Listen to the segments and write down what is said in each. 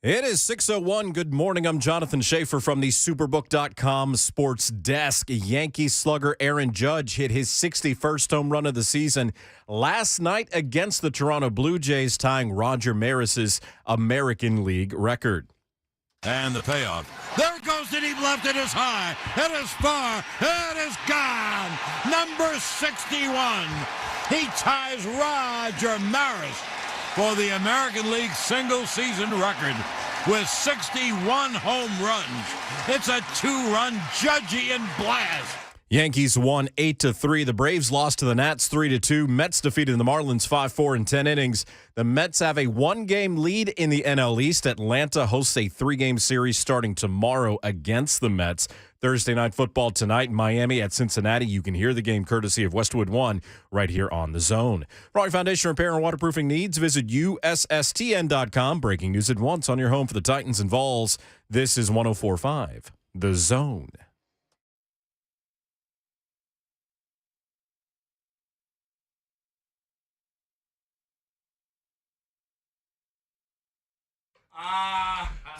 It is 6:01. Good morning. I'm Jonathan Schaefer from the Superbook.com sports desk. Yankee slugger Aaron Judge hit his 61st home run of the season last night against the Toronto Blue Jays, tying Roger Maris's American League record. And the payoff. There it goes to deep left. It is high. It is far. It is gone. Number 61. He ties Roger Maris for the American League single-season record with 61 home runs. It's a two-run Judgian blast. Yankees won 8-3. The Braves lost to the Nats 3-2. Mets defeated the Marlins 5-4 in 10 innings. The Mets have a one-game lead in the NL East. Atlanta hosts a three-game series starting tomorrow against the Mets. Thursday night football tonight in Miami at Cincinnati. You can hear the game courtesy of Westwood One right here on The Zone. For all your foundation repair and waterproofing needs, visit USSTN.com. Breaking news at once on your home for the Titans and Vols. This is 104.5 The Zone.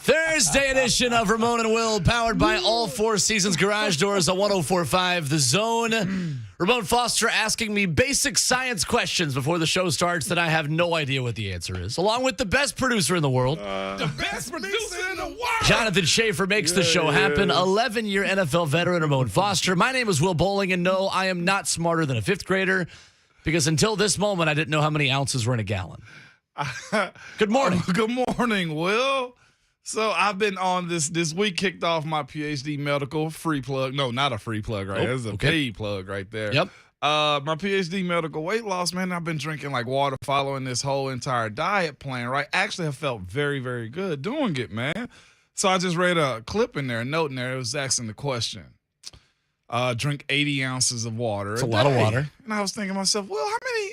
Thursday edition of Ramon and Will, powered by All Four Seasons Garage Doors on 104.5 The Zone. Ramon Foster asking me basic science questions before the show starts that I have no idea what the answer is, along with the best producer in the world. The best producer in the world. Jonathan Schaefer makes the show happen. 11-year NFL veteran Ramon Foster. My name is Will Bowling, and no, I am not smarter than a fifth grader, because until this moment, I didn't know how many ounces were in a gallon. Good morning. Good morning, Will. So I've been on this week, kicked off my PhD medical free plug. No, not a free plug, right? There's a paid plug right there. Yep. My PhD medical weight loss, man. I've been drinking like water, following this whole entire diet plan, right? Actually, I felt very, very good doing it, man. So I just read a clip in there, a note in there. It was asking the question. Drink 80 ounces of water. It's a lot of water. And I was thinking to myself, well,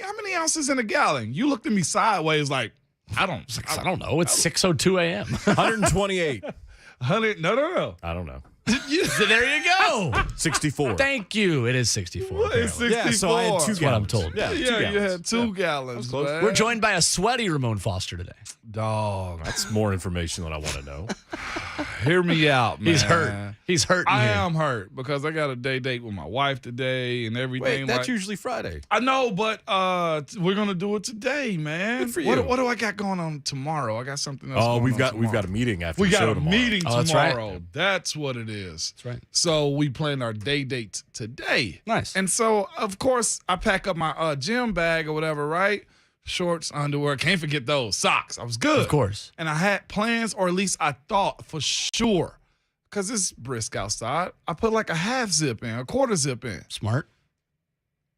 how many ounces in a gallon? You looked at me sideways like, I don't know. It's 6:02 a.m. 128. 100. No. I don't know. So there you go. 64. Thank you. It is 64. What is 64? Yeah, so I had two That's what I'm told. Yeah, You had 2 gallons. Man. We're joined by a sweaty Ramon Foster today. Dog. That's more information than I want to know. Hear me out, man. He's hurt. He's hurt. I am hurt because I got a date with my wife today and everything. Wait, that's usually Friday. I know, but we're gonna do it today, man. Good for you. What do I got going on tomorrow? I got something else. Oh, we've got a meeting after we the show got a tomorrow. meeting That's tomorrow. right. That's what it is. That's right. So we plan our dates today. Nice. And so of course I pack up my gym bag or whatever, right? Shorts, underwear, can't forget those. Socks. I was good. Of course. And I had plans, or at least I thought for sure, because it's brisk outside. I put like a half zip in, a quarter zip in. Smart.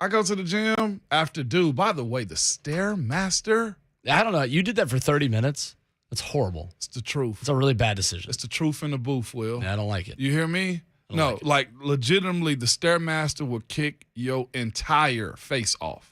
I go to the gym after by the way, the Stairmaster. I don't know. You did that for 30 minutes. That's horrible. It's the truth. It's a really bad decision. It's the truth in the booth, Will. Yeah, I don't like it. You hear me? I don't No, like it. like legitimately, the Stairmaster will kick your entire face off.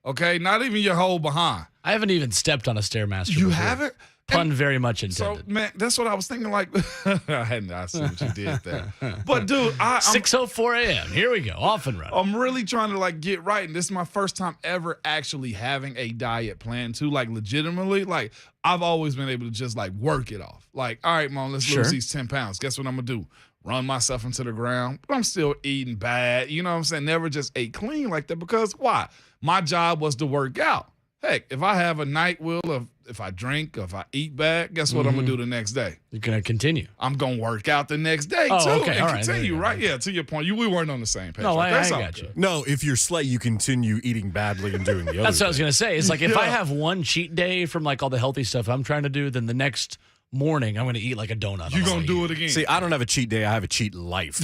Okay? Not even your whole behind. I haven't even stepped on a Stairmaster You before. haven't? Pun very much So, intended. man, that's what I was thinking. Like, I see what you did there. But, dude, I'm 6:04 a.m. Here we go. Off and running. I'm really trying to like get right, and this is my first time ever actually having a diet plan too, like legitimately. Like I've always been able to just like work it off. Like, all right, Mom, let's lose these 10 pounds. Guess what I'm gonna do? Run myself into the ground. But I'm still eating bad. You know what I'm saying? Never just ate clean like that because why? My job was to work out. Heck, if I have a night, Will, of if I drink, if I eat bad, guess what I'm gonna do the next day? You're going to continue. I'm gonna work out the next day Oh, too, okay. and All right. continue. There you Right? go. Yeah. To your point, we weren't on the same page. No, Right? I That's all got good. you. No, if you're Slay, you continue eating badly and doing the other That's what I was thing. going to say. It's like if I Yeah. have one cheat day from like all the healthy stuff I'm trying to do, then the next morning I'm going to eat like a donut. You're gonna do it again. See, I don't have a cheat day. I have a cheat life.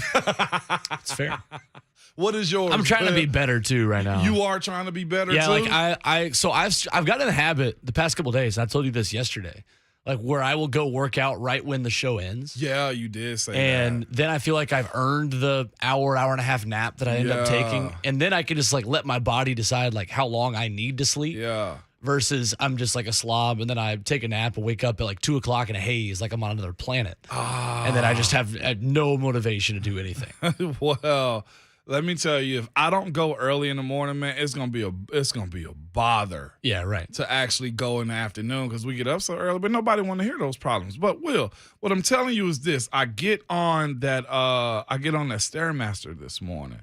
It's fair. What is yours? I'm trying to be better too right now. You are trying to be better Yeah, too? like I've gotten in the habit the past couple of days. And I told you this yesterday, like where I will go work out right when the show ends. Yeah, you did say And that. then I feel like I've earned the hour and a half nap that I end up Yeah. taking. And then I can just like let my body decide like how long I need to sleep Yeah. versus I'm just like a slob. And then I take a nap and wake up at like 2:00 in a haze, like I'm on another planet. And then I just have no motivation to do anything. Well, let me tell you, if I don't go early in the morning, man, it's gonna be a bother. Yeah, right. To actually go in the afternoon because we get up so early, but nobody want to hear those problems. But Will, what I'm telling you is this: I get on that Stairmaster this morning,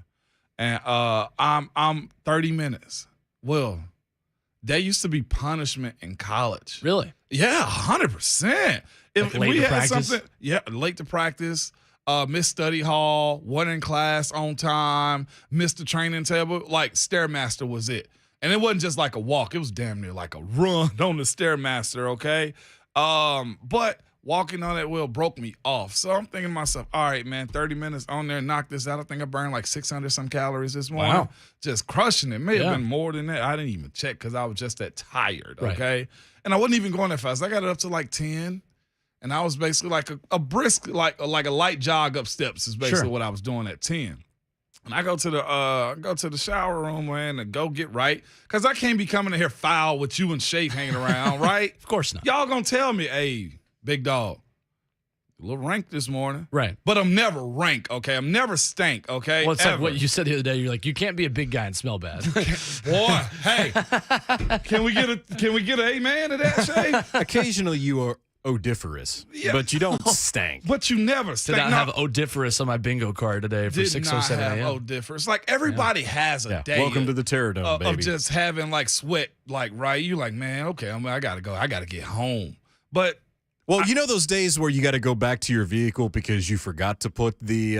and I'm 30 minutes. Will, that used to be punishment in college. Really? Yeah, 100%. If late we to had practice? something, late to practice. Missed study hall, wasn't in class on time, missed the training table. Like Stairmaster was it. And it wasn't just like a walk. It was damn near like a run on the Stairmaster, okay? But walking on that wheel broke me off. So I'm thinking to myself, all right, man, 30 minutes on there, knock this out. I think I burned like 600 some calories this morning. Wow. Just crushing it. May have been more than that. I didn't even check because I was just that tired, Right. okay? And I wasn't even going that fast. I got it up to like 10. And I was basically like a brisk, like a light jog up steps is basically what I was doing at 10. And I go to the shower room, man, and go get right. Because I can't be coming in here foul with you and Shafe hanging around, right? Of course not. Y'all gonna tell me, hey, big dog, a little rank this morning. Right. But I'm never rank, okay? I'm never stank, okay? Well, it's Ever. like what you said the other day. You're like, you can't be a big guy and smell bad. Boy, hey, can we get an amen to that, Shafe? Occasionally you are odiferous, but you don't stank. But you never Did stank. not No, have odiferous on my bingo card today for did 6:07 not have a.m. difference. Like everybody has a day. Welcome to the Terror Dome, baby. Of just having like sweat, like right. You like, man, okay, I gotta go. I gotta get home. But Well, you know those days where you got to go back to your vehicle because you forgot to put the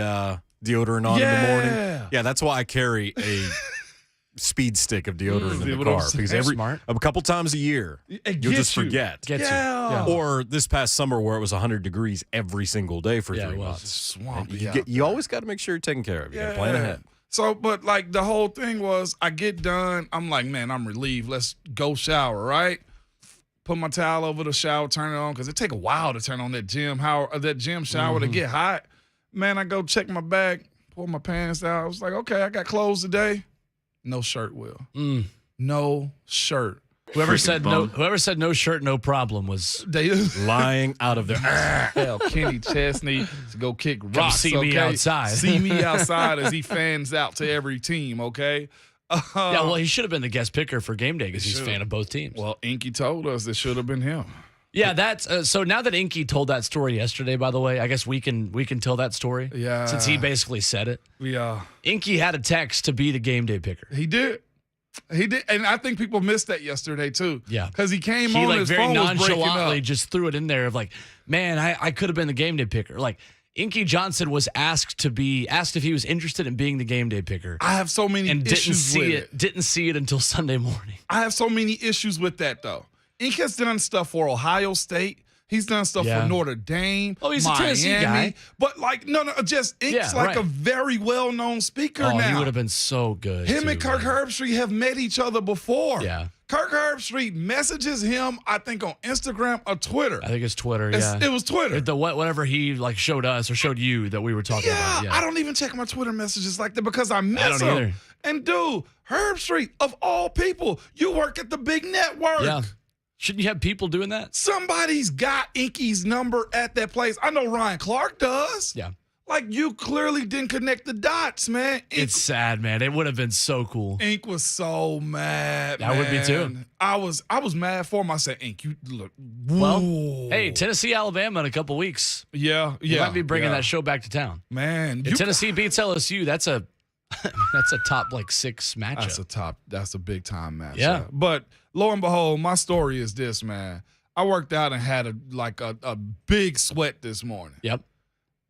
deodorant on in the morning? Yeah, that's why I carry a speed stick of deodorant in the what I'm car saying? because Smart. a couple times a year it you'll gets just you. forget. Gets you. Yeah. Or this past summer where it was 100 degrees every single day for Yeah, 3 it was. months. Swampy. You always got to make sure you're taking care of it. You got to plan ahead. So, but like the whole thing was, I get done. I'm like, man, I'm relieved. Let's go shower, right? Put my towel over the shower, turn it on because it take a while to turn on that gym shower to get hot. Man, I go check my bag, pull my pants out. I was like, okay, I got clothes today. No shirt, Will. No shirt. Whoever said no shirt, no problem was They Lying out of their hell, Kenny Chesney to go kick rocks. see me outside. See me outside as he fans out to every team. Okay. yeah. Well, he should have been the guest picker for game day because he's a fan of both teams. Well, Inky told us it should have been him. Yeah, that's so. Now that Inky told that story yesterday, by the way, I guess we can tell that story. Yeah. since he basically said it. Yeah, Inky had a text to be the game day picker. he did. He did, and I think people missed that yesterday too. Yeah. because he came He on like his very phone was breaking nonchalantly up. just threw it in there of like, man, I could have been the game day picker. Like Inky Johnson was asked if he was interested in being the game day picker, I have so many and issues with it. Didn't see it until Sunday morning. I have so many issues with that though. Ink has done stuff for Ohio State. He's done stuff Yeah. for Notre Dame. Oh, he's a Miami. Tennessee guy. But like, no, just Ink's like a very well-known speaker Oh, now. he would have been so good. Him too, and Kirk man. Herbstreit have met each other before. Yeah. Kirk Herbstreit messages him, I think, on Instagram or Twitter. I think it's Twitter. It was Twitter. Whatever he like showed us or showed you that we were talking about. Yeah, I don't even check my Twitter messages like that because I miss I don't him. either. And dude, Herbstreit, of all people, you work at the big network. Yeah. Shouldn't you have people doing that? Somebody's got Inky's number at that place. I know Ryan Clark does. Yeah. Like, you clearly didn't connect the dots, man. It's sad, man. It would have been so cool. Ink was so mad, I would be too. I was mad for him. I said, Ink, you look. Well, whoa. hey, Tennessee, Alabama in a couple weeks. Yeah. You might be bringing that show back to town. Man, If Tennessee beats LSU, that's a top like 6 matchup. That's a big time match. Yeah. But lo and behold, my story is this, man. I worked out and had a big sweat this morning. Yep.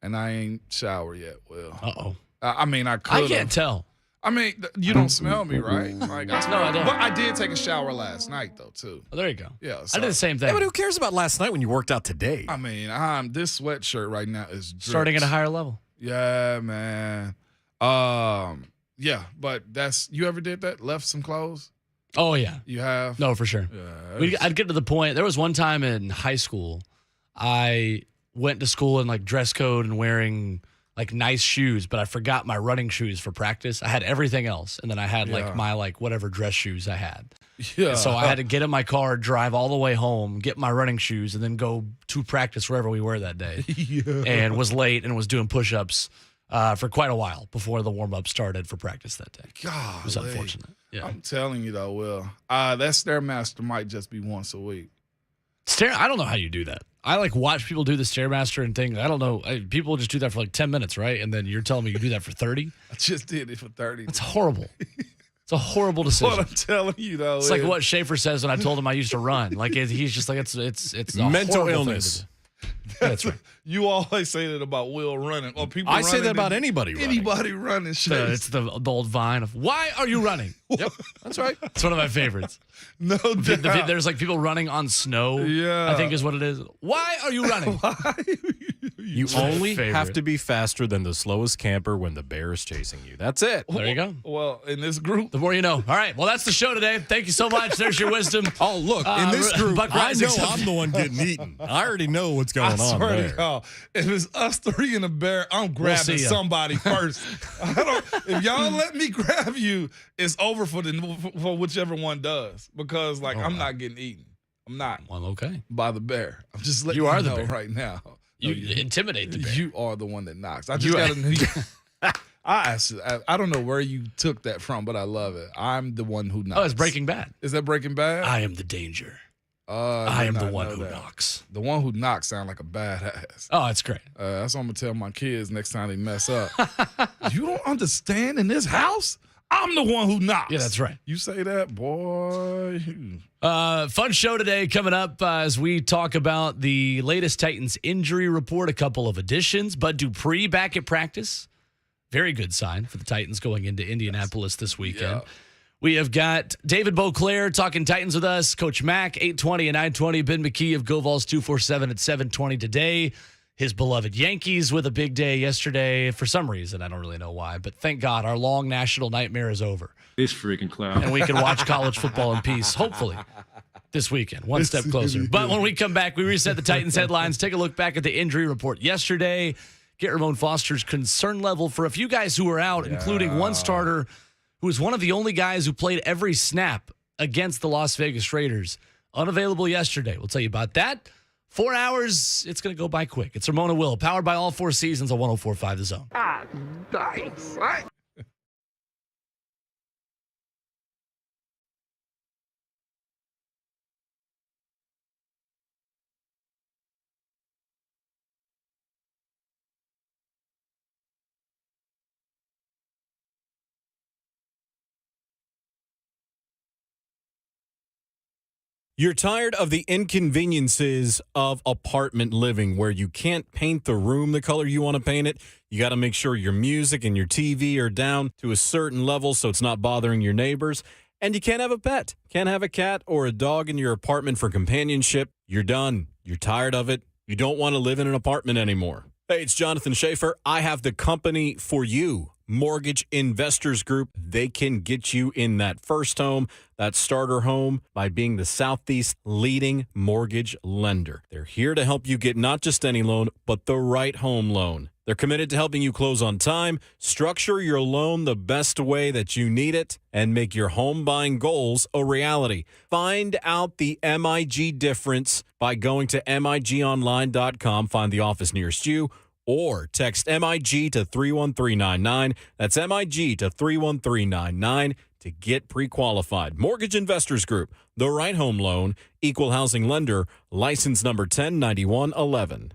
And I ain't showered yet, Will. Uh-oh. I mean, I could. I can't tell. I mean, you don't smell me, right? Like, No, I don't. But I did take a shower last night, though, too. Oh, there you go. Yeah. I did the same thing. Yeah, but who cares about last night when you worked out today? I mean, this sweatshirt right now is Starting at a higher level. Yeah, man. Yeah, but you ever did that? Left some clothes? Oh, yeah. You have? No, for sure. Yeah. I'd get to the point. There was one time in high school, I went to school in like dress code and wearing like nice shoes, but I forgot my running shoes for practice. I had everything else, and then I had like my whatever dress shoes I had. Yeah. And so I had to get in my car, drive all the way home, get my running shoes, and then go to practice wherever we were that day. Yeah. And was late and was doing push-ups. for quite a while before the warm-up started for practice that day. God, It was unfortunate. Yeah. I'm telling you though, Will, that Stairmaster might just be once a week. I don't know how you do that. I watch people do the Stairmaster and things. I don't know. People just do that for 10 minutes, right? And then you're telling me you do that for 30? I just did it for 30. That's horrible. It's a horrible decision. What I'm telling you though, It's like what Schaefer says when I told him I used to run. He's just like, it's a mental illness. That's right. You always say that about Will running, or people. I say that about anybody running. Anybody running. It's the old vine of, why are you running? Yep, that's right. It's one of my favorites. No doubt. There's people running on snow. Yeah. I think is what it is. Why are you running? You only have to be faster than the slowest camper when the bear is chasing you. That's it. There you go. Well, in this group, The more you know. All right. Well, that's the show today. Thank you so much. There's your wisdom. Oh, look, in this group, Buck I know Rising. I'm the one getting eaten. I already know what's going I on swear there. to God, if it's us three and a bear, I'm grabbing see ya. somebody first. If y'all let me grab you, it's over for whichever one does, because I'm not getting eaten. I'm not Well, okay. by the bear. I'm just letting You you are the know bear. right now. You intimidate the bear. You are the one that knocks. I just got to know. I don't know where you took that from, but I love it. I'm the one who knocks. Oh, it's Breaking Bad. Is that Breaking Bad? I am the danger. I I am did the not one know who that. knocks. The one who knocks sound like a badass. Oh, it's great. That's what I'm gonna tell my kids next time they mess up. You don't understand, in this house, I'm the one who knocks. Yeah, that's right. You say that, boy. Fun show today coming up as we talk about the latest Titans injury report, a couple of additions. Bud Dupree back at practice. Very good sign for the Titans going into Indianapolis this weekend. Yeah. We have got David Boclair talking Titans with us, Coach Mack, 820 and 920, Ben McKee of GoVols 247 at 720 today. His beloved Yankees with a big day yesterday for some reason. I don't really know why, but thank God our long national nightmare is over. This freaking clown. And we can watch college football in peace, hopefully, this weekend. One step closer. But when we come back, we reset the Titans headlines, take a look back at the injury report yesterday, get Ramon Foster's concern level for a few guys who were out, including one starter who was one of the only guys who played every snap against the Las Vegas Raiders. Unavailable yesterday. We'll tell you about that. 4 hours, it's going to go by quick. It's Ramona Will, powered by all four seasons on 104.5 The Zone. Nice. You're tired of the inconveniences of apartment living where you can't paint the room the color you want to paint it. You got to make sure your music and your TV are down to a certain level so it's not bothering your neighbors. And you can't have a pet. Can't have a cat or a dog in your apartment for companionship. You're done. You're tired of it. You don't want to live in an apartment anymore. Hey, it's Jonathan Schaefer. I have the company for you. Mortgage Investors Group. They can get you in that first home, that starter home, by being the Southeast leading mortgage lender. They're here to help you get not just any loan, but the right home loan. They're committed to helping you close on time, structure your loan the best way that you need it, and make your home buying goals a reality. Find out the MIG difference by going to migonline.com, find the office nearest you, or text MIG to 31399. That's MIG to 31399 to get pre-qualified. Mortgage Investors Group, the right home loan, equal housing lender, license number 109111.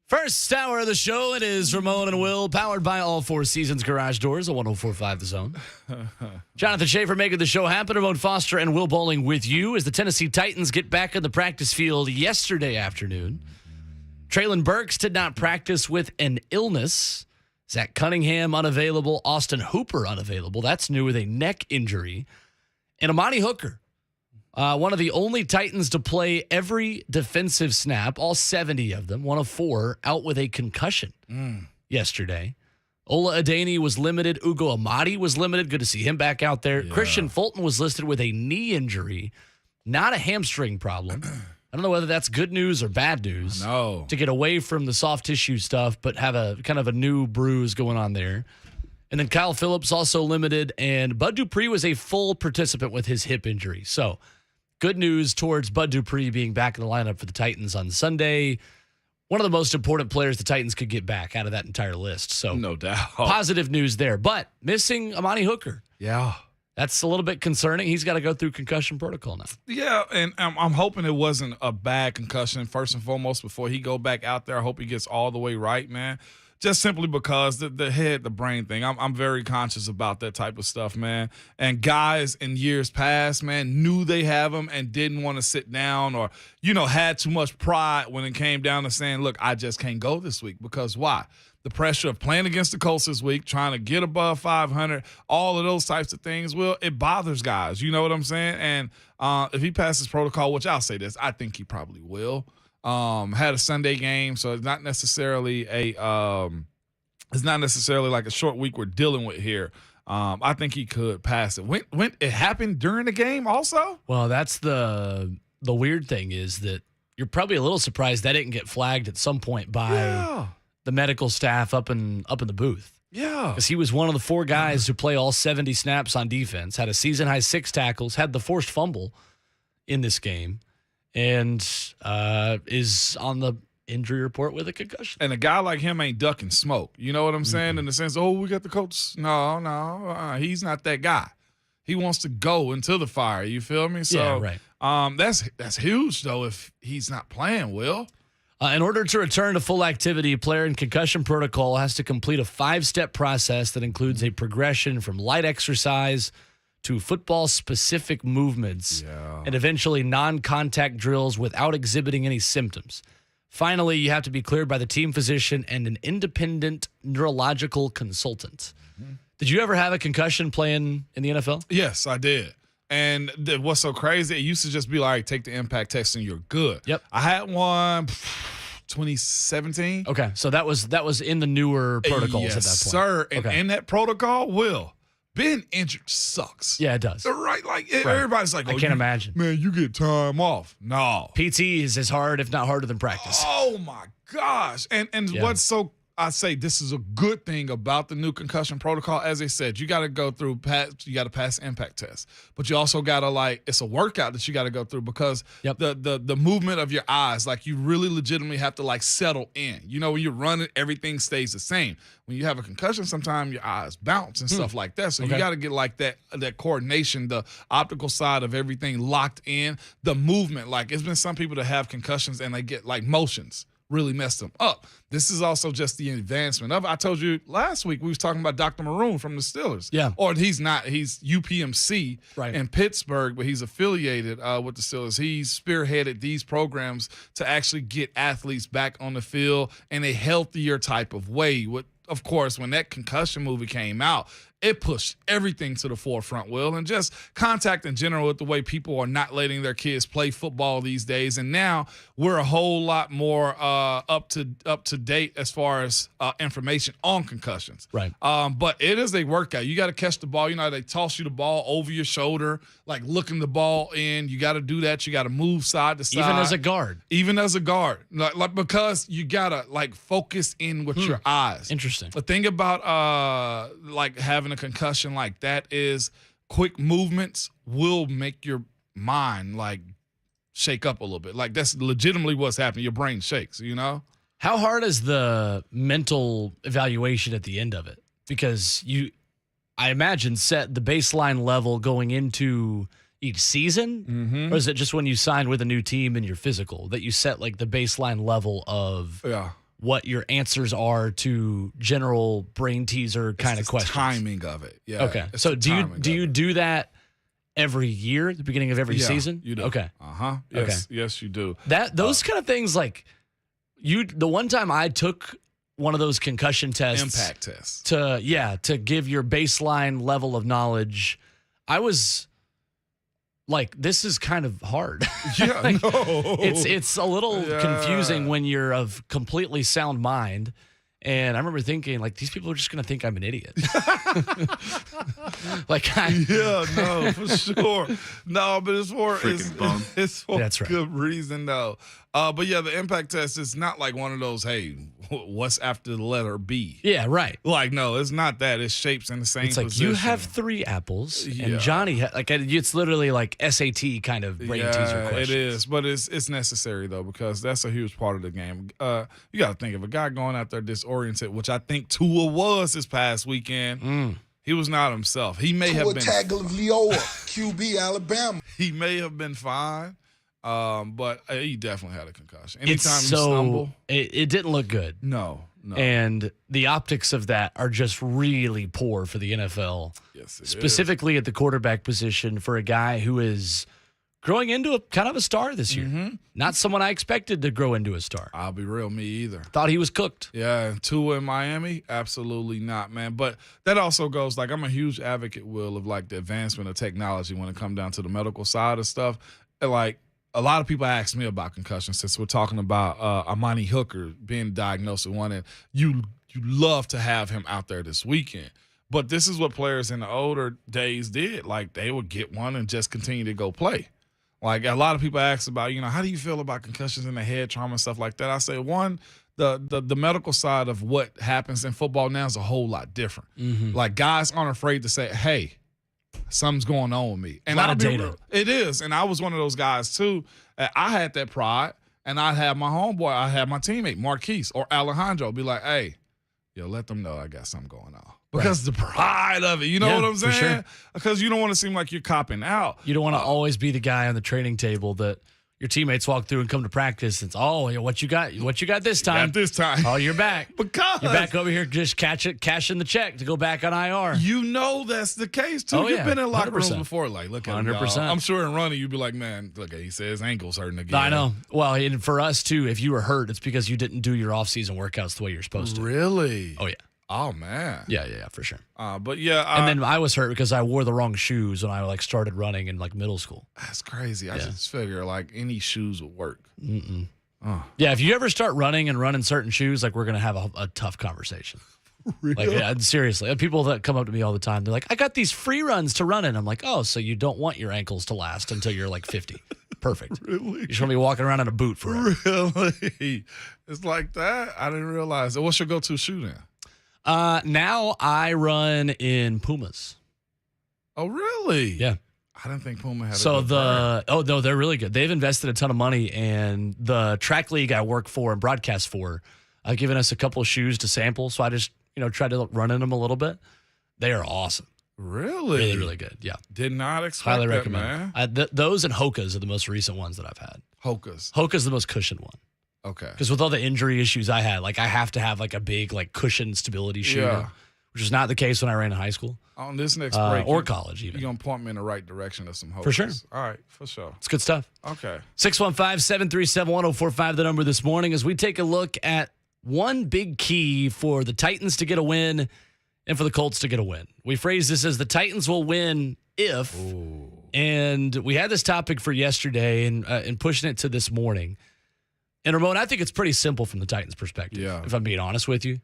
First hour of the show, it is Ramon and Will, powered by All Four Seasons Garage Doors, a 104.5 The Zone. Jonathan Schaefer making the show happen. Ramon Foster and Will Bowling with you as the Tennessee Titans get back in the practice field yesterday afternoon. Traylon Burks did not practice with an illness. Zach Cunningham unavailable. Austin Hooper unavailable. That's new with a neck injury. And Amani Hooker, one of the only Titans to play every defensive snap, all 70 of them, one of 4, out with a concussion yesterday. Ola Adeni was limited. Ugo Amadi was limited. Good to see him back out there. Yeah. Christian Fulton was listed with a knee injury, not a hamstring problem. I don't know whether that's good news or bad news. No. To get away from the soft tissue stuff, but have a kind of a new bruise going on there. And then Kyle Phillips also limited, and Bud Dupree was a full participant with his hip injury. So good news towards Bud Dupree being back in the lineup for the Titans on Sunday. One of the most important players the Titans could get back out of that entire list. So no doubt. Positive news there. But missing Amani Hooker. Yeah. That's a little bit concerning. He's got to go through concussion protocol now. Yeah, and I'm hoping it wasn't a bad concussion, first and foremost, before he go back out there. I hope he gets all the way right, man. Just simply because the head, the brain thing, I'm very conscious about that type of stuff, man. And guys in years past, man, knew they have them and didn't want to sit down or, had too much pride when it came down to saying, look, I just can't go this week. Because why? The pressure of playing against the Colts this week, trying to get above 500, all of those types of things, it bothers guys. You know what I'm saying? And if he passes protocol, which I'll say this, I think he probably will. Had a Sunday game, so it's not necessarily like a short week we're dealing with here. I think he could pass it. When it happened during the game also? Well, that's the weird thing is that you're probably a little surprised that didn't get flagged at some point by the medical staff up in the booth. Yeah. Because he was one of the 4 guys who play all 70 snaps on defense, had a season-high 6 tackles, had the forced fumble in this game, and is on the injury report with a concussion. And a guy like him ain't ducking smoke. You know what I'm saying? In the sense, we got the coach. No, he's not that guy. He wants to go into the fire. You feel me? So, yeah, right. That's huge, though, if he's not playing, Will. In order to return to full activity, a player in concussion protocol has to complete a 5-step process that includes a progression from light exercise to football-specific movements and eventually non-contact drills without exhibiting any symptoms. Finally, you have to be cleared by the team physician and an independent neurological consultant. Mm-hmm. Did you ever have a concussion playing in the NFL? Yes, I did. And what's so crazy, it used to just be like, take the impact test and you're good. Yep. I had one 2017. Okay, so that was in the newer protocols at that point. Yes, sir. And in that protocol, being injured sucks. Yeah, it does. Right? Like, everybody's like, I can't imagine. Man, you get time off. No. PT is as hard, if not harder than practice. Oh, my gosh. And what's so, I say this is a good thing about the new concussion protocol. As I said, you got to go through, you got to pass the impact test. But you also got to, it's a workout that you got to go through because the movement of your eyes, you really legitimately have to, settle in. When you're running, everything stays the same. When you have a concussion, sometimes your eyes bounce and stuff like that. So you got to get that coordination, the optical side of everything locked in. The movement, it's been some people that have concussions and they get motions really messed them up. This is also just the advancement of. I told you last week we was talking about Dr. Maroon from the Steelers. Yeah. Or he's not. He's UPMC in Pittsburgh, but he's affiliated with the Steelers. He's spearheaded these programs to actually get athletes back on the field in a healthier type of way. Of course, when that concussion movie came out, it pushed everything to the forefront, Will, and just contact in general with the way people are not letting their kids play football these days. And now we're a whole lot more up to date as far as information on concussions. Right. But it is a workout. You got to catch the ball. They toss you the ball over your shoulder, looking the ball in. You got to do that. You got to move side to side. Even as a guard. Because you got to focus in with your eyes. Interesting. The thing about having a concussion like that is quick movements will make your mind shake up a little bit. That's legitimately what's happening. Your brain shakes, How hard is the mental evaluation at the end of it? Because I imagine, set the baseline level going into each season? Or is it just when you sign with a new team and you're physical that you set the baseline level of what your answers are to general brain teaser kind of questions. Timing of it. Yeah. Okay. So do you do that every year at the beginning of every season? You do. Okay. Yes. Okay. Yes, you do. Those kind of things, like the one time I took one of those concussion tests, Impact tests, to give your baseline level of knowledge, I was like, this is kind of hard. Yeah, like, no. It's a little confusing when you're of completely sound mind. And I remember thinking, like, these people are just going to think I'm an idiot. No, for sure. No, but it's for That's right. good reason, though. But yeah, the impact test is not like one of those, hey, what's after the letter B? Yeah, right. Like, no, it's not that. It's shapes in the same It's like, position. you have 3 apples, Yeah. and Johnny, it's literally like SAT kind of brain teaser questions. It is, but it's necessary, though, because that's a huge part of the game. You got to think, of a guy going out there disoriented, which I think Tua was this past weekend. He was not himself. He may have been Tagovailoa, QB, Alabama. He may have been fine, but he definitely had a concussion. Anytime It's you stumble, it didn't look good. no. And the optics of that are just really poor for the NFL. Yes, it specifically at the quarterback position for a guy who is growing into a kind of a star this year. Not someone I expected to grow into a star. I'll be real, me either. Thought he was cooked. Yeah, Tua in Miami, absolutely not, man. But that also goes, like, I'm a huge advocate, Will, of like the advancement of technology when it comes down to the medical side of stuff. And, like, a lot of people ask me about concussions since we're talking about Amani Hooker being diagnosed with one, and you love to have him out there this weekend. But this is what players in the older days did. Like, they would get one and just continue to go play. Like, a lot of people ask about, how do you feel about concussions in the head, trauma, and stuff like that? I say, one, the medical side of what happens in football now is a whole lot different. Like, guys aren't afraid to say, hey, something's going on with me. And a lot of data. It is. And I was one of those guys, too. I had that pride, and I'd have my homeboy, I had my teammate, Marquise or Alejandro, be like, hey, let them know I got something going on. Because the pride of it, you know what I'm saying? For sure. Because you don't want to seem like you're copping out. You don't want to always be the guy on the training table that your teammates walk through and come to practice. It's, what you got? What you got this time? Got this time. Oh, you're back. Because you're back over here just cashing the check to go back on IR. You know that's the case, too. Oh, You've yeah. been in locker 100%. rooms before. Like, look at him, 100%. I'm sure in running, you'd be like, man, look, he says his ankle's hurting again. I know. Well, and for us, too, if you were hurt, it's because you didn't do your off-season workouts the way you're supposed to. Really? Oh, yeah. Oh, man. Yeah, for sure. But, yeah. And then I was hurt because I wore the wrong shoes when I, started running in, middle school. That's crazy. I just figure, any shoes would work. Yeah, if you ever start running and running certain shoes, we're going to have a tough conversation. Really? Seriously. People that come up to me all the time, they're like, I got these free runs to run in. I'm like, oh, so you don't want your ankles to last until you're 50. Perfect. Really? You're just going to be walking around in a boot forever. Really? It's like that? I didn't realize. What's your go-to shoe then? Now I run in Pumas. Oh, really? Yeah. I didn't think Puma had So a good brand. no, they're really good. They've invested a ton of money, and the track league I work for and broadcast for, given us a couple of shoes to sample. So I just, tried to run in them a little bit. They are awesome. Really? Really, really good. Yeah. Did not expect Highly that, recommend. man. Those and Hoka's are the most recent ones that I've had. Hoka's. Hoka's the most cushioned one. Okay. Because with all the injury issues I had, I have to have a big cushion stability shoe, Yeah. which is not the case when I ran in high school On this next break. or college even. You're going to point me in the right direction of some Hoka's. For sure. All right. For sure. It's good stuff. Okay. 615-737-1045, the number this morning, as we take a look at one big key for the Titans to get a win and for the Colts to get a win. We phrase this as the Titans will win if, and we had this topic for yesterday and pushing it to this morning. And Ramon, I think it's pretty simple from the Titans' perspective, if I'm being honest with you.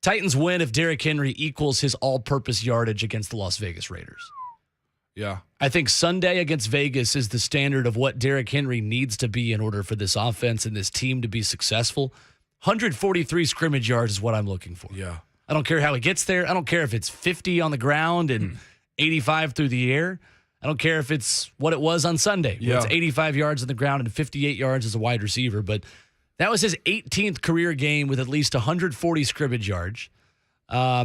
Titans win if Derrick Henry equals his all-purpose yardage against the Las Vegas Raiders. Yeah. I think Sunday against Vegas is the standard of what Derrick Henry needs to be in order for this offense and this team to be successful. 143 scrimmage yards is what I'm looking for. Yeah. I don't care how he gets there. I don't care if it's 50 on the ground and 85 through the air. I don't care if it's what it was on Sunday, where it's 85 yards on the ground and 58 yards as a wide receiver. But that was his 18th career game with at least 140 scrimmage yards.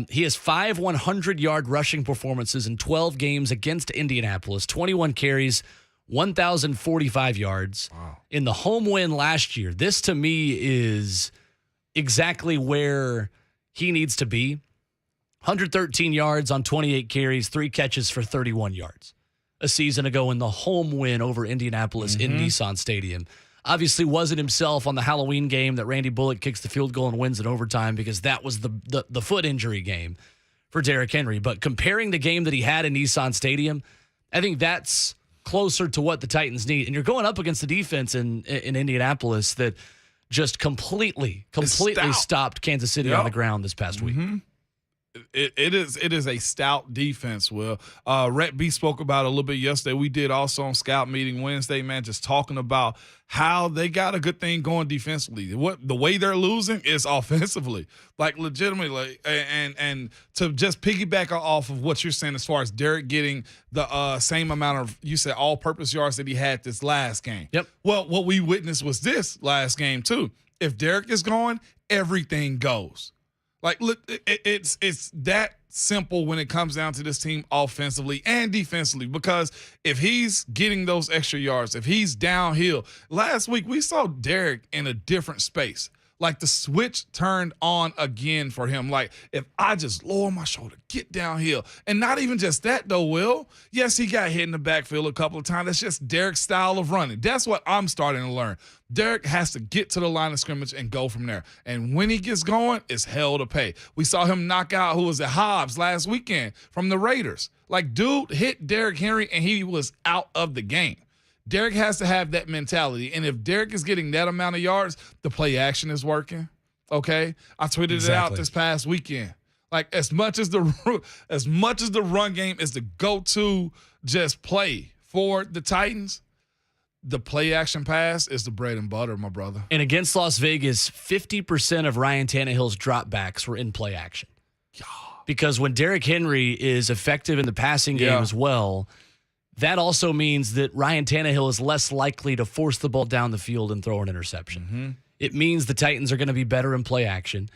He has 5 100-yard rushing performances in 12 games against Indianapolis, 21 carries, 1,045 yards. Wow. In the home win last year, this to me is exactly where he needs to be. 113 yards on 28 carries, 3 catches for 31 yards. A season ago in the home win over Indianapolis in Nissan Stadium. Obviously wasn't himself on the Halloween game that Randy Bullock kicks the field goal and wins in overtime because that was the foot injury game for Derrick Henry. But comparing the game that he had in Nissan Stadium, I think that's closer to what the Titans need. And you're going up against the defense in Indianapolis that just completely stopped Kansas City on the ground this past week. It is a stout defense, Will. Rhett B spoke about it a little bit yesterday. We did also on Scout Meeting Wednesday, man, just talking about how they got a good thing going defensively. The way they're losing is offensively. Like, legitimately, and to just piggyback off of what you're saying as far as Derrick getting the same amount of, you said, all-purpose yards that he had this last game. Yep. Well, what we witnessed was this last game, too. If Derrick is going, everything goes. Like, look, it's that simple when it comes down to this team offensively and defensively, because if he's getting those extra yards, if he's downhill, last week we saw Derrick in a different space. Like, the switch turned on again for him. Like, if I just lower my shoulder, get downhill. And not even just that, though, Will. Yes, he got hit in the backfield a couple of times. That's just Derrick's style of running. That's what I'm starting to learn. Derrick has to get to the line of scrimmage and go from there. And when he gets going, it's hell to pay. We saw him knock out, who was it, Hobbs last weekend from the Raiders. Like, dude hit Derrick Henry, and he was out of the game. Derrick has to have that mentality. And if Derrick is getting that amount of yards, the play action is working. Okay? I tweeted it out this past weekend. Like, as much as the run game is the go-to just play for the Titans, the play action pass is the bread and butter, my brother. And against Las Vegas, 50% of Ryan Tannehill's dropbacks were in play action. Because when Derrick Henry is effective in the passing game as well, that also means that Ryan Tannehill is less likely to force the ball down the field and throw an interception. It means the Titans are going to be better in play action.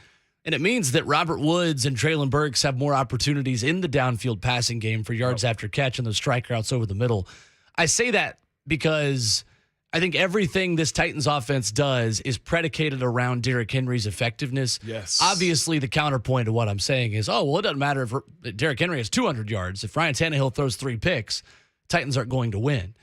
And it means that Robert Woods and Treylon Burks have more opportunities in the downfield passing game for yards after catch and those strike routes over the middle. I say that because I think everything this Titans offense does is predicated around Derrick Henry's effectiveness. Yes. Obviously, the counterpoint to what I'm saying is, it doesn't matter if Derrick Henry has 200 yards. If Ryan Tannehill throws 3 picks, Titans aren't going to win.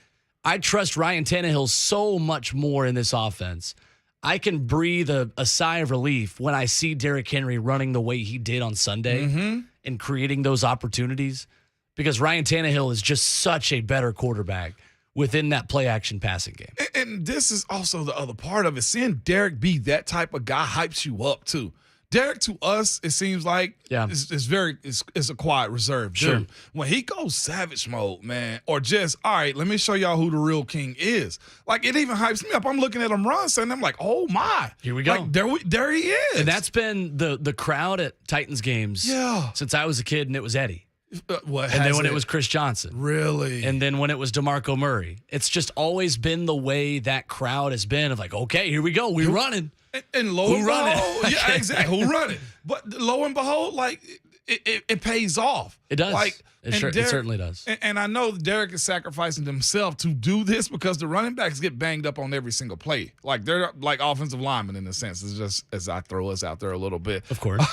I trust Ryan Tannehill so much more in this offense. I can breathe a sigh of relief when I see Derrick Henry running the way he did on Sunday and creating those opportunities, because Ryan Tannehill is just such a better quarterback within that play-action passing game. And this is also the other part of it. Seeing Derrick be that type of guy hypes you up, too. Derrick, to us, it seems like it's a quiet reserve. Sure. Dude. When he goes savage mode, man, or just, all right, let me show y'all who the real king is. Like, it even hypes me up. I'm looking at him run, and I'm like, oh, my. Here we go. Like, there he is. And that's been the crowd at Titans games since I was a kid, and it was Eddie. And then when it was Chris Johnson. Really? And then when it was DeMarco Murray. It's just always been the way that crowd has been of like, okay, here we go. We're running. And lo and behold, yeah, exactly. Who run it? But lo and behold, like, it pays off. It does. Like, it certainly does. And I know Derrick is sacrificing himself to do this because the running backs get banged up on every single play. Like, they're like offensive linemen in a sense. It's just as I throw us out there a little bit. Of course.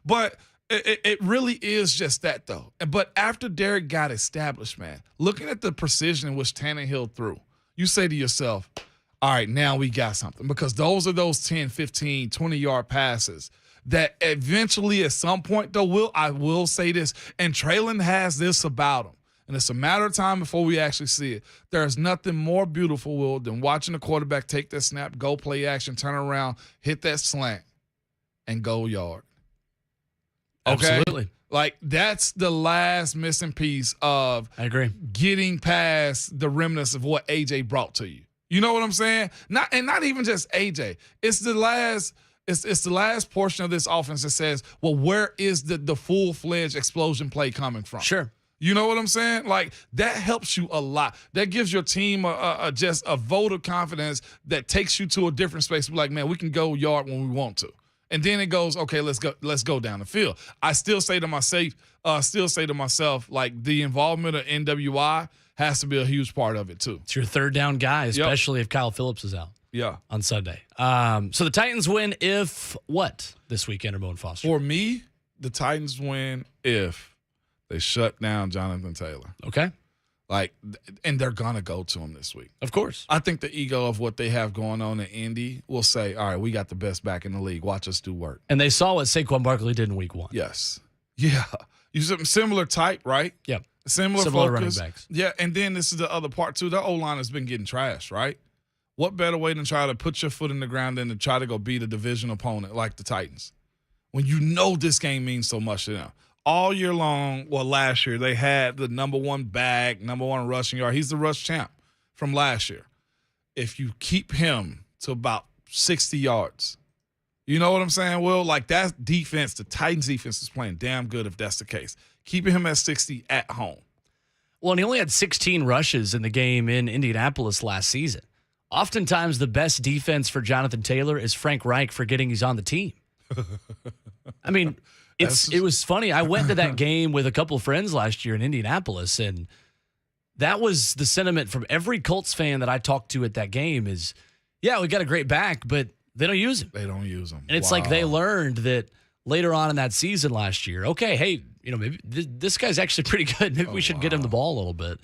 But it really is just that, though. But after Derrick got established, man, looking at the precision in which Tannehill threw, you say to yourself, all right, now we got something. Because those are those 10, 15, 20-yard passes that eventually at some point, though, I will say this, and Treylon has this about him, and it's a matter of time before we actually see it. There's nothing more beautiful, Will, than watching the quarterback take that snap, go play action, turn around, hit that slant, and go yard. Okay? Absolutely. Like, that's the last missing piece of I agree. Getting past the remnants of what AJ brought to you. You know what I'm saying? Not even just AJ. It's the last portion of this offense that says, well, where is the full-fledged explosion play coming from? Sure. You know what I'm saying? Like, that helps you a lot. That gives your team just a vote of confidence that takes you to a different space. Like, man, we can go yard when we want to. And then it goes, okay, let's go down the field. I still say to myself, like, the involvement of NWI has to be a huge part of it too. It's your third down guy, especially if Kyle Phillips is out. Yeah. on Sunday. So the Titans win if what this weekend, Ramon Foster? For me, the Titans win if they shut down Jonathan Taylor. Okay. And they're going to go to him this week. Of course. I think the ego of what they have going on in Indy will say, all right, we got the best back in the league. Watch us do work. And they saw what Saquon Barkley did in week 1. Yes. Yeah. You similar type, right? Yep. Similar running focus. backs. Yeah, and then this is the other part, too. The O-line has been getting trashed, right? What better way than try to put your foot in the ground than to try to go beat a division opponent like the Titans? When you know this game means so much to them. All year long, well, last year, they had the number 1 back, number 1 rushing yard. He's the rush champ from last year. If you keep him to about 60 yards, you know what I'm saying, Will? Like, that defense, the Titans defense is playing damn good if that's the case. Keeping him at 60 at home. Well, and he only had 16 rushes in the game in Indianapolis last season. Oftentimes, the best defense for Jonathan Taylor is Frank Reich forgetting he's on the team. I mean, it was funny. I went to that game with a couple of friends last year in Indianapolis, and that was the sentiment from every Colts fan that I talked to at that game is, yeah, we got a great back, but they don't use him. They don't use him. And it's like they learned that later on in that season last year, okay, hey, maybe this guy's actually pretty good. Maybe we should get him the ball a little bit.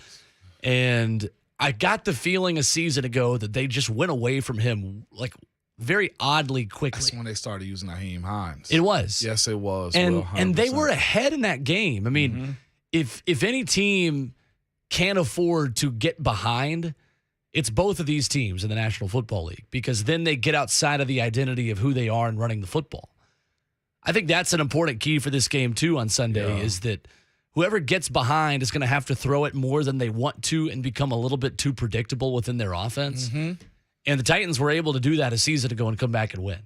And I got the feeling a season ago that they just went away from him like very oddly quickly. That's when they started using Naheem Hines. It was. Yes, it was. And they were ahead in that game. I mean, if any team can't afford to get behind, it's both of these teams in the National Football League, because then they get outside of the identity of who they are in running the football. I think that's an important key for this game, too, on Sunday, is that whoever gets behind is going to have to throw it more than they want to and become a little bit too predictable within their offense. And the Titans were able to do that a season ago and come back and win.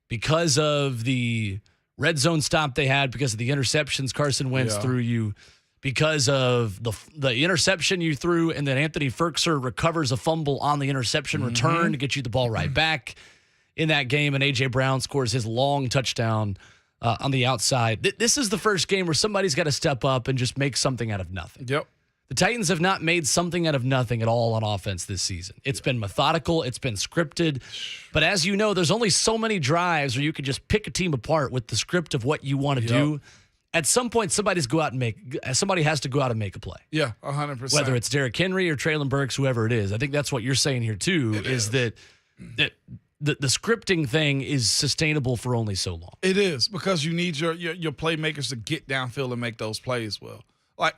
Because of the red zone stop they had, because of the interceptions Carson Wentz threw you, because of the interception you threw, and then Anthony Ferkser recovers a fumble on the interception return to get you the ball right back in that game, and A.J. Brown scores his long touchdown on the outside. This is the first game where somebody's got to step up and just make something out of nothing. Yep. The Titans have not made something out of nothing at all on offense this season. It's been methodical. It's been scripted. But as you know, there's only so many drives where you can just pick a team apart with the script of what you want to do. At some point, somebody has to go out and make a play. Yeah, 100%. Whether it's Derrick Henry or Traylon Burks, whoever it is. I think that's what you're saying here, too, is that the scripting thing is sustainable for only so long. It is, because you need your playmakers to get downfield and make those plays well.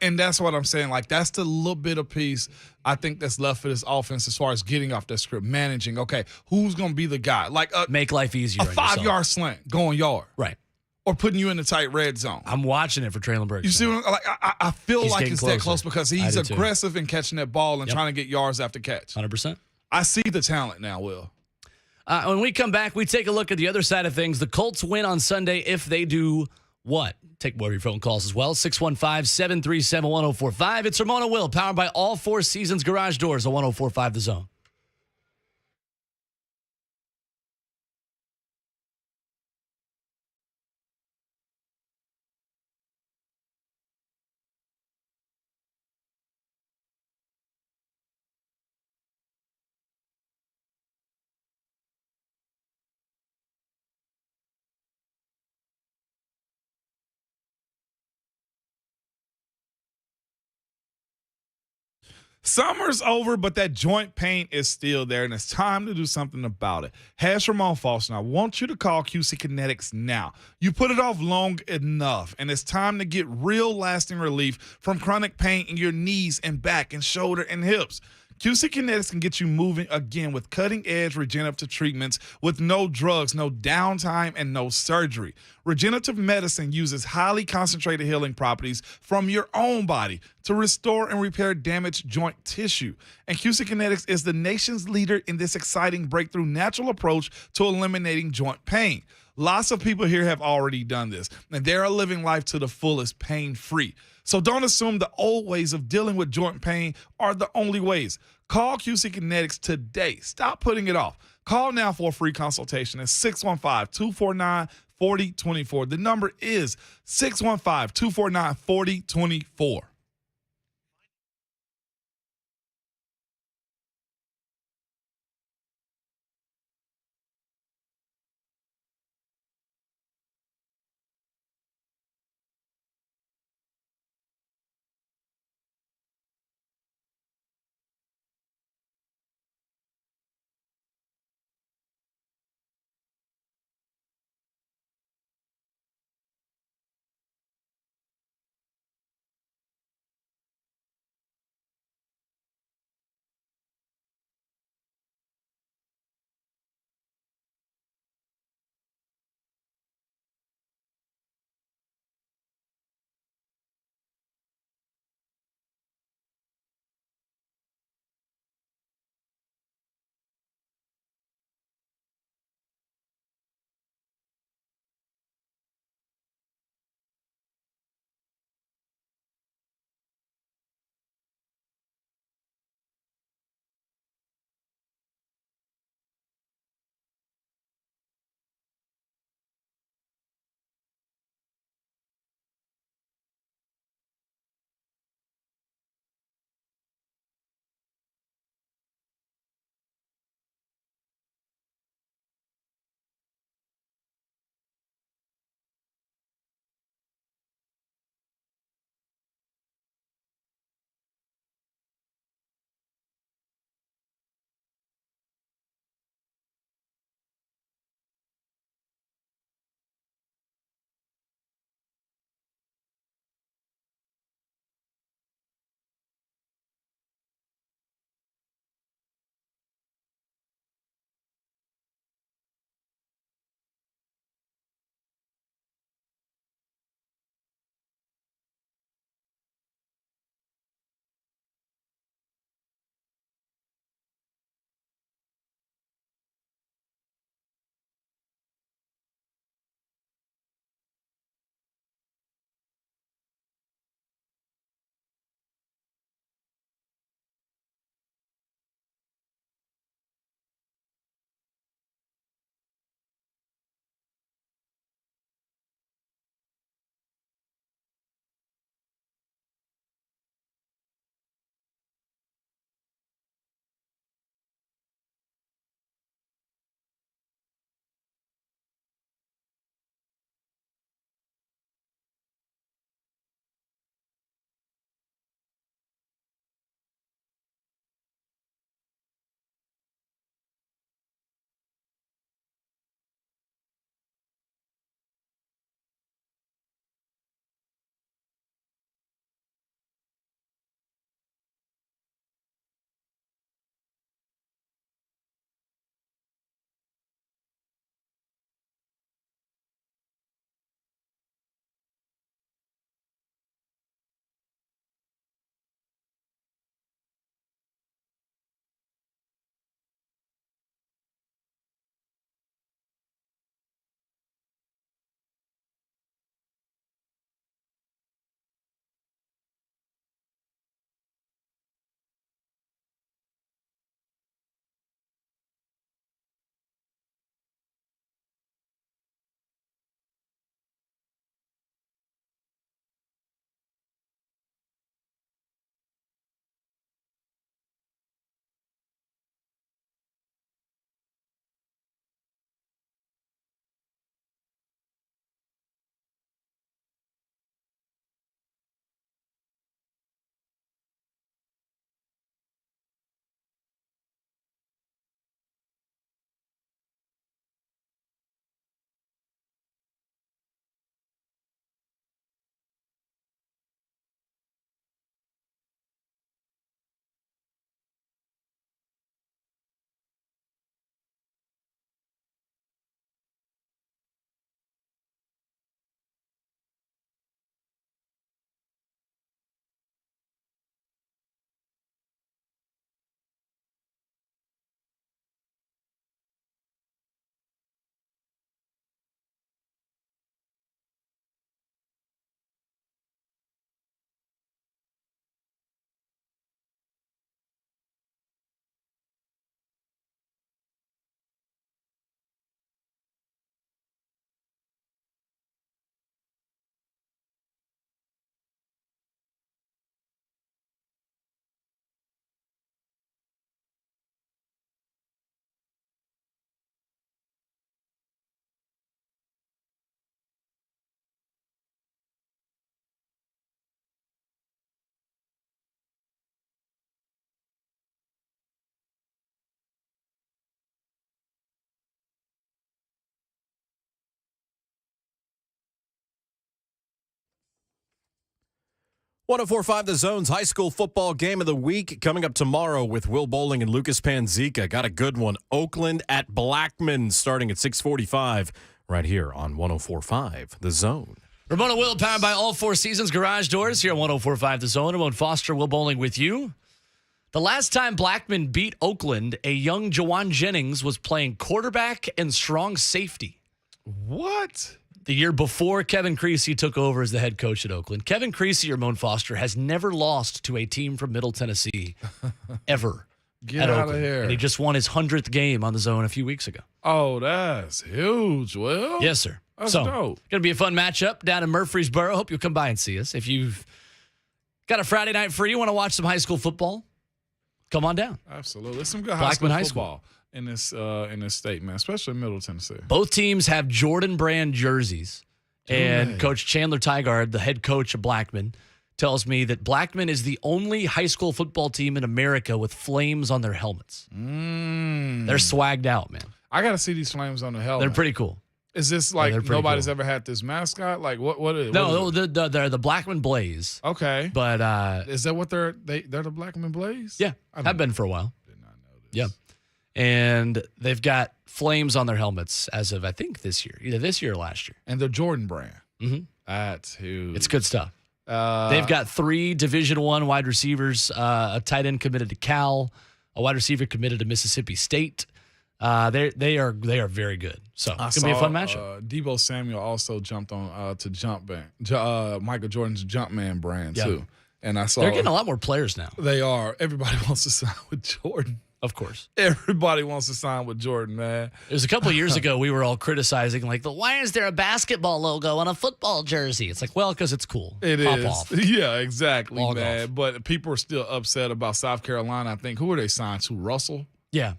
And that's what I'm saying. That's the little bit of piece I think that's left for this offense as far as getting off that script, managing. Okay, who's going to be the guy? Make life easier. A 5-yard slant, going yard. Right. Or putting you in the tight red zone. I'm watching it for Traylon Burks. You see what I feel like it's closer. that close, because he's aggressive in catching that ball and trying to get yards after catch. 100%. I see the talent now, Will. When we come back, we take a look at the other side of things. The Colts win on Sunday if they do what? Take more of your phone calls as well. 615-737-1045. It's Ramona Will, powered by All Four Seasons Garage Doors, on 1045 The Zone. Summer's over, but that joint pain is still there, and it's time to do something about it. Hash Ramon Foster, I want you to call QC Kinetics now. You put it off long enough, and it's time to get real lasting relief from chronic pain in your knees and back and shoulder and hips. QC Kinetics can get you moving again with cutting-edge regenerative treatments with no drugs, no downtime, and no surgery. Regenerative medicine uses highly concentrated healing properties from your own body to restore and repair damaged joint tissue. And QC Kinetics is the nation's leader in this exciting breakthrough natural approach to eliminating joint pain. Lots of people here have already done this, and they are living life to the fullest, pain-free. So don't assume the old ways of dealing with joint pain are the only ways. Call QC Kinetics today. Stop putting it off. Call now for a free consultation at 615-249-4024. The number is 615-249-4024. 104.5 The Zone's high school football game of the week coming up tomorrow with Will Bowling and Lucas Panzica. Got a good one. Oakland at Blackman starting at 6:45 right here on 104.5 The Zone. Ramona Will, powered by All Four Seasons Garage Doors here on 104.5 The Zone. Ramon Foster, Will Bowling with you. The last time Blackman beat Oakland, a young Jawan Jennings was playing quarterback and strong safety. What? The year before Kevin Creasy took over as the head coach at Oakland. Kevin Creasy, Ramon Foster, has never lost to a team from Middle Tennessee ever. Get out Oakland. of here. And he just won his 100th game on The Zone a few weeks ago. Oh, that's huge, Will. Yes, sir. That's so, dope. Going to be a fun matchup down in Murfreesboro. Hope you'll come by and see us. If you've got a Friday night free, you want to watch some high school football, come on down. Absolutely. Some good Blackman high High school football in this state, man, especially Middle Tennessee. Both teams have Jordan brand jerseys. And they? Coach Chandler Tygard, the head coach of Blackman, tells me that Blackman is the only high school football team in America with flames on their helmets. They're swagged out, man. I got to see these flames on the helmet. They're pretty cool. Is this like they're pretty nobody's cool. ever had this mascot? Like what is No, they're the Blackman Blaze. Okay. But Is that what they're the Blackman Blaze? yeah, have been for a while. Did not know this. Yeah. And they've got flames on their helmets as of, I think, this year. Either this year or last year. And they're Jordan brand. Mm-hmm. That's huge. It's good stuff. They've got 3 Division I wide receivers, a tight end committed to Cal, a wide receiver committed to Mississippi State. They are very good. So it's going to be a fun matchup. Debo Samuel also jumped on to Michael Jordan's Jumpman brand, too. And I saw They're getting a lot more players now. They are. Everybody wants to sign with Jordan. Of course. Everybody wants to sign with Jordan, man. It was a couple of years ago we were all criticizing, like, why is there a basketball logo on a football jersey? It's like, well, because it's cool. It Pop is. off. Yeah, exactly, Log man. off. But people are still upset about South Carolina. I think, who are they signed to? Russell? Yeah.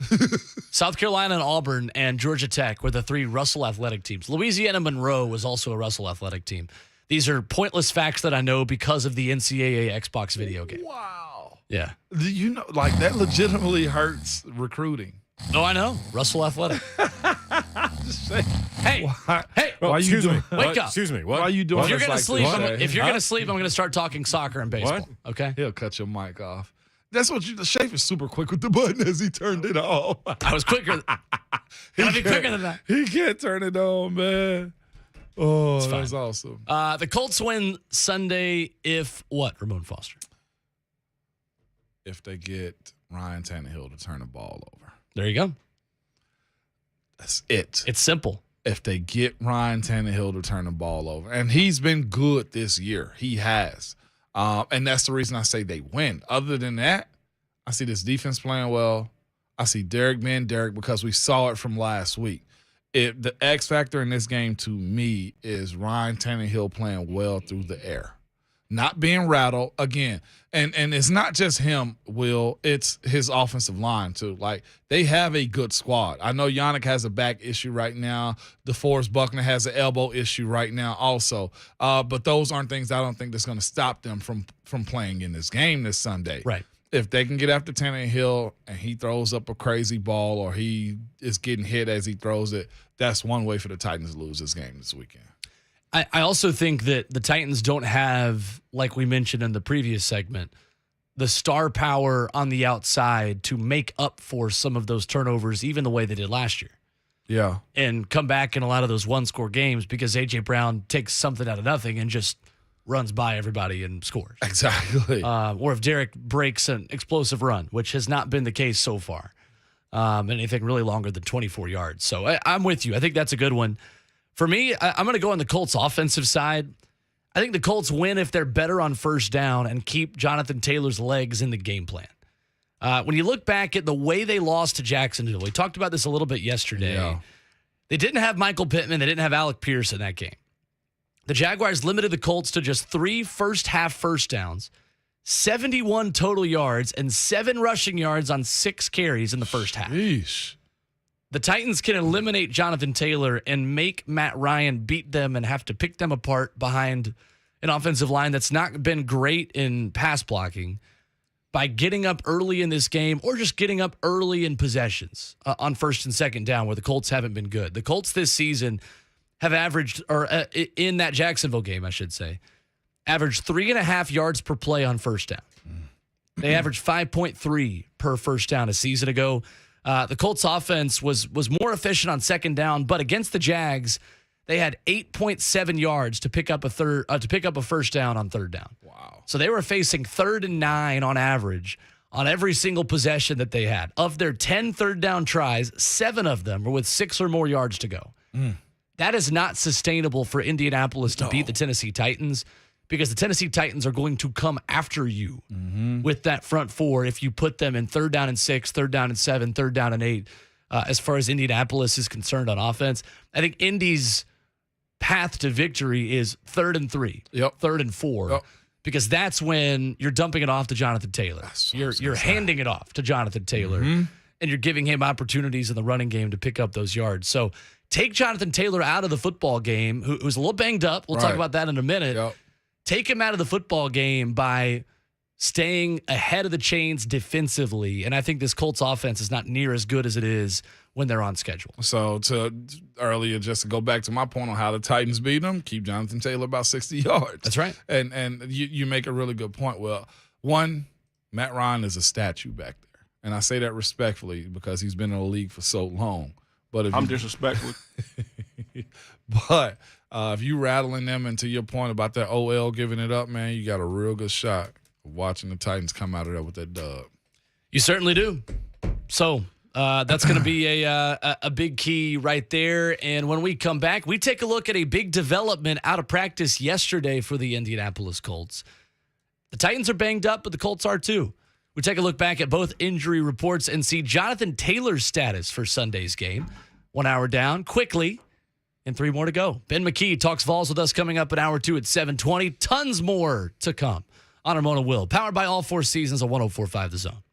South Carolina and Auburn and Georgia Tech were the 3 Russell athletic teams. Louisiana Monroe was also a Russell athletic team. These are pointless facts that I know because of the NCAA Xbox video game. Wow. Yeah. Do you know, like, that legitimately hurts recruiting. Oh, I know. Russell athletic. Just say, Hey, hey, why you Excuse me. doing? Wake up. Excuse me. What? Why are you doing If you're this gonna like sleep, this, Shay? if you're gonna sleep, I'm gonna start talking soccer and baseball. What? Okay. He'll cut your mic off. That's what you. The Schaefer is super quick with the button as he turned it off. I was quicker. Gotta be quicker than that. He can't turn it on, man. Oh, fine. that's awesome. The Colts win Sunday if what, Ramon Foster? If they get Ryan Tannehill to turn the ball over, There you go. that's it. It's simple. If they get Ryan Tannehill to turn the ball over, and he's been good this year, he has, and that's the reason I say they win. Other than that, I see this defense playing well. I see Derek being Derek because we saw it from last week. The X factor in this game to me is Ryan Tannehill playing well through the air, not being rattled again. And it's not just him, Will. It's his offensive line too. Like, they have a good squad. I know Yannick has a back issue right now. DeForest Buckner has an elbow issue right now also. But those aren't things I don't think that's going to stop them from playing in this game this Sunday. Right. If they can get after Tannehill and he throws up a crazy ball or he is getting hit as he throws it, that's one way for the Titans to lose this game this weekend. I also think that the Titans don't have, like we mentioned in the previous segment, the star power on the outside to make up for some of those turnovers, even the way they did last year. Yeah. And come back in a lot of those one-score games because A.J. Brown takes something out of nothing and just runs by everybody and scores. Exactly. Or if Derek breaks an explosive run, which has not been the case so far, anything really longer than 24 yards. So I'm with you. I think that's a good one. For me, I'm going to go on the Colts offensive side. I think the Colts win if they're better on first down and keep Jonathan Taylor's legs in the game plan. When you look back at the way they lost to Jacksonville, we talked about this a little bit yesterday. Yeah. They didn't have Michael Pittman. They didn't have Alec Pierce in that game. The Jaguars limited the Colts to just 3 first-half first downs, 71 total yards, and 7 rushing yards on 6 carries in the first half. Yeesh. The Titans can eliminate Jonathan Taylor and make Matt Ryan beat them and have to pick them apart behind an offensive line that's not been great in pass blocking by getting up early in this game or just getting up early in possessions on first and second down where the Colts haven't been good. The Colts this season have averaged, or in that Jacksonville game, I should say, average 3.5 yards per play on first down. They averaged 5.3 per first down a season ago. The Colts offense was more efficient on second down, but against the Jags, they had 8.7 yards to pick up a first down on third down. Wow. So they were facing 3rd and 9 on average on every single possession that they had. Of their 10 third down tries, 7 of them were with 6 or more yards to go. That is not sustainable for Indianapolis to beat the Tennessee Titans, because the Tennessee Titans are going to come after you with that front four if you put them in 3rd down and 6, 3rd down and 7, 3rd down and 8. As far as Indianapolis is concerned on offense, I think Indy's path to victory is 3rd and 3, 3rd and 4, because that's when you're dumping it off to Jonathan Taylor. You're handing it off to Jonathan Taylor, and you're giving him opportunities in the running game to pick up those yards. So take Jonathan Taylor out of the football game, who's a little banged up. We'll talk about that in a minute. Take him out of the football game by staying ahead of the chains defensively. And I think this Colts offense is not near as good as it is when they're on schedule. So earlier, just to go back to my point on how the Titans beat them, keep Jonathan Taylor about 60 yards. That's right. And you make a really good point. Well, one, Matt Ryan is a statue back there. And I say that respectfully because he's been in the league for so long. But if I'm disrespectful. But if you rattling them, and to your point about that OL giving it up, man, you got a real good shot of watching the Titans come out of there with that dub. You certainly do. So that's going to be a big key right there. And when we come back, we take a look at a big development out of practice yesterday for the Indianapolis Colts. The Titans are banged up, but the Colts are too. We take a look back at both injury reports and see Jonathan Taylor's status for Sunday's game. 1 hour down quickly and 3 more to go. Ben McKee talks Vols with us coming up in hour 2 at 7:20. Tons more to come on Ramona Will, powered by all 4 seasons on 104.5 The Zone.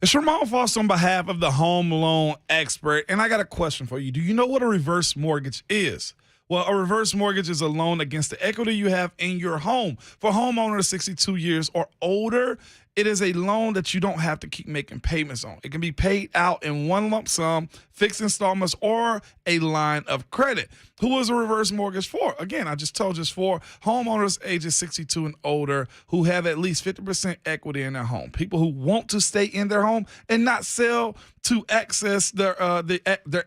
It's Ramon Foster on behalf of the Home Loan Expert, and I got a question for you. Do you know what a reverse mortgage is? Well, a reverse mortgage is a loan against the equity you have in your home. For homeowners 62 years or older, it is a loan that you don't have to keep making payments on. It can be paid out in one lump sum, fixed installments, or a line of credit. Who is a reverse mortgage for? Again, I just told you it's for homeowners ages 62 and older who have at least 50% equity in their home. People who want to stay in their home and not sell to access their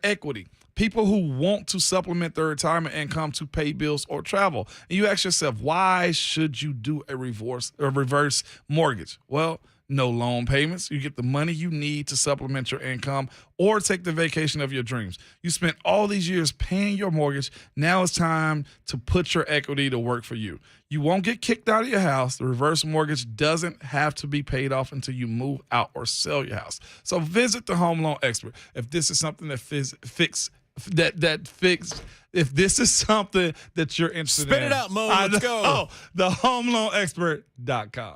equity. People who want to supplement their retirement income to pay bills or travel. And you ask yourself, why should you do a reverse mortgage? Well, no loan payments. You get the money you need to supplement your income or take the vacation of your dreams. You spent all these years paying your mortgage. Now it's time to put your equity to work for you. You won't get kicked out of your house. The reverse mortgage doesn't have to be paid off until you move out or sell your house. So visit the Home Loan Expert. If this is something that if this is something that you're interested in. Spit it out, Mo. Let's go. thehomeloanexpert.com.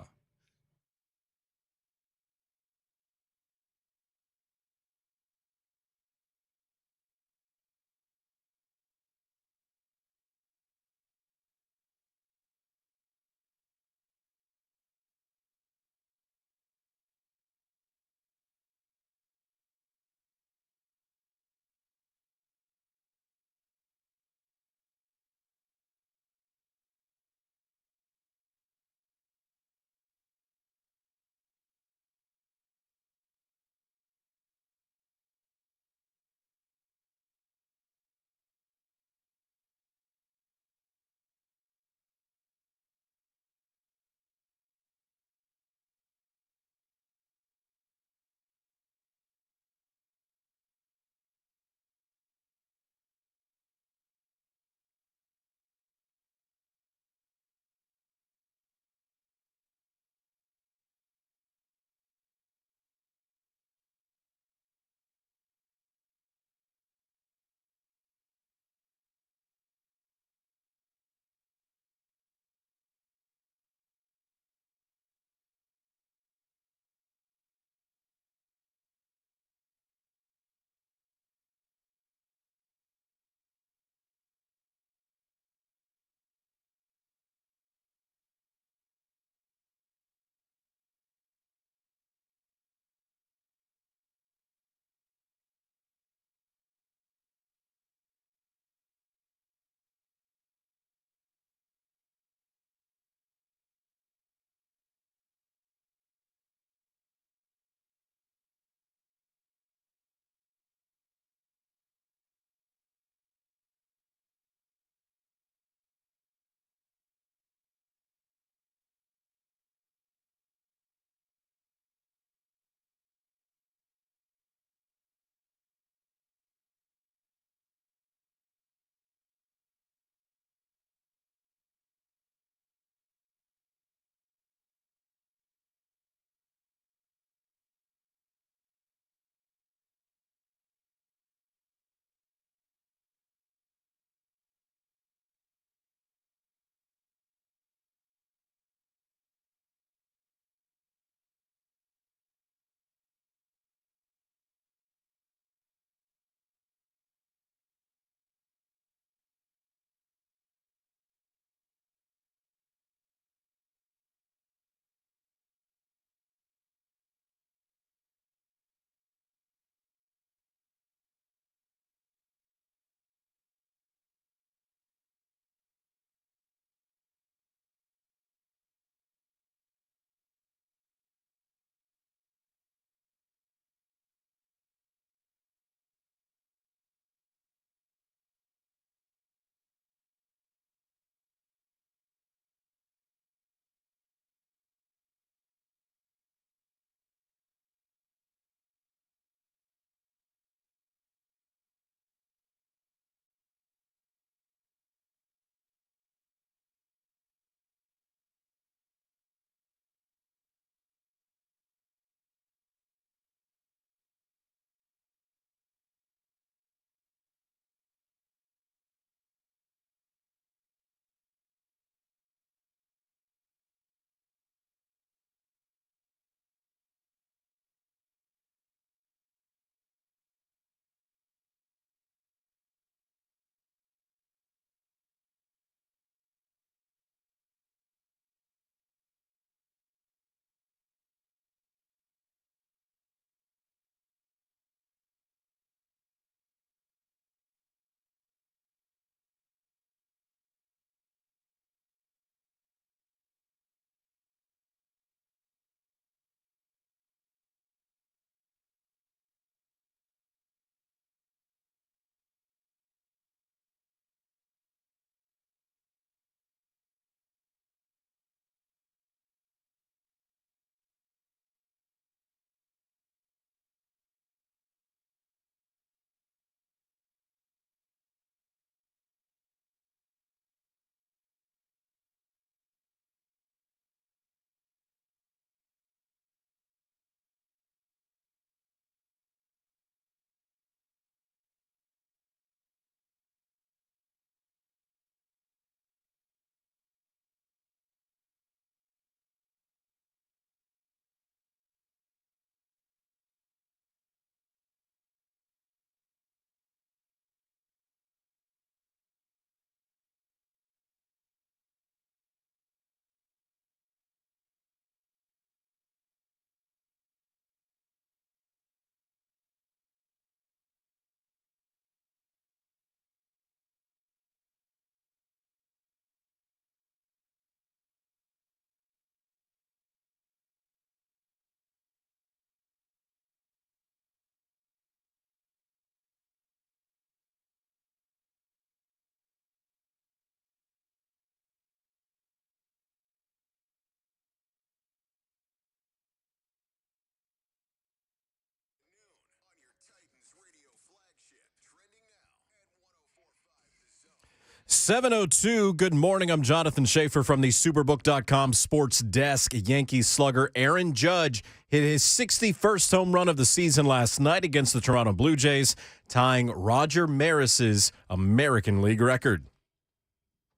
.702, good morning. I'm Jonathan Schaefer from the Superbook.com sports desk. Yankees slugger Aaron Judge hit his 61st home run of the season last night against the Toronto Blue Jays, tying Roger Maris's American League record.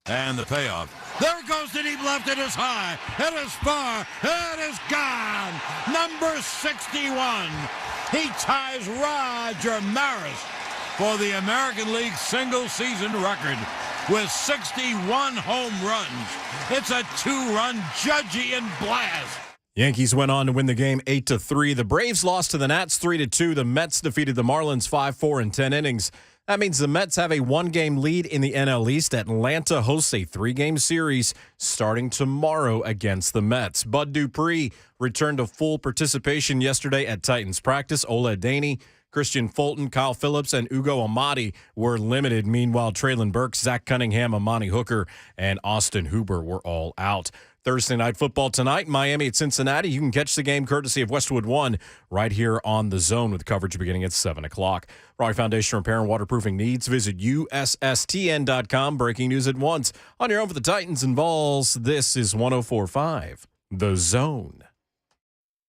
And the payoff. There goes the deep left. It is high. It is far. It is gone. Number 61. He ties Roger Maris for the American League single-season record with 61 home runs. It's a two-run Judgian blast. Yankees went on to win the game 8-3. The Braves lost to the Nats 3-2. The Mets defeated the Marlins 5-4 in 10 innings. That means the Mets have a one-game lead in the NL East. Atlanta hosts a three-game series starting tomorrow against the Mets. Bud Dupree returned to full participation yesterday at Titans practice. Ola Daney, Christian Fulton, Kyle Phillips, and Ugo Amadi were limited. Meanwhile, Traylon Burks, Zach Cunningham, Amani Hooker, and Austin Huber were all out. Thursday night football tonight, Miami at Cincinnati. You can catch the game courtesy of Westwood One right here on The Zone with coverage beginning at 7 o'clock. Raleigh Foundation Repair and Waterproofing needs. Visit USSTN.com. Breaking news at once. On your own for the Titans and Vols, this is 104.5 The Zone.